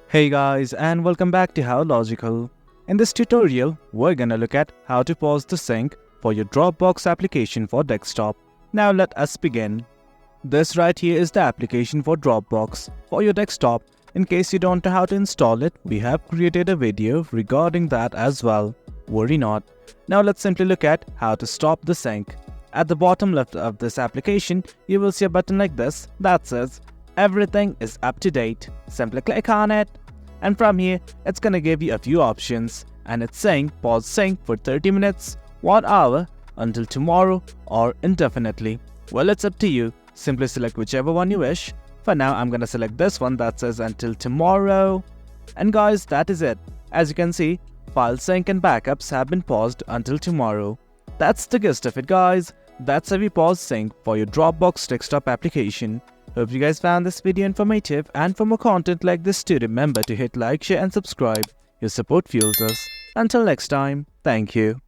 Hey guys, and welcome back to How Logical. In this tutorial, we're gonna look at how to pause the sync for your Dropbox application for desktop. Now let us begin. This right here is the application for Dropbox for your desktop. In case you don't know how to install it, we have created a video regarding that as well. Worry not. Now let's simply look at how to stop the sync. At the bottom left of this application, you will see a button like this that says everything is up to date. Simply click on it, and from here it's gonna give you a few options, and it's saying pause sync for 30 minutes, 1 hour, until tomorrow, or indefinitely. Well, it's up to you. Simply select whichever one you wish. For now, I'm gonna select this one that says until tomorrow. And guys, that is it. As you can see, file sync and backups have been paused until tomorrow. That's the gist of it, guys. That's how we pause sync for your Dropbox desktop application. Hope you guys found this video informative, and for more content like this, do remember to hit like, share and subscribe. Your support fuels us. Until next time, thank you.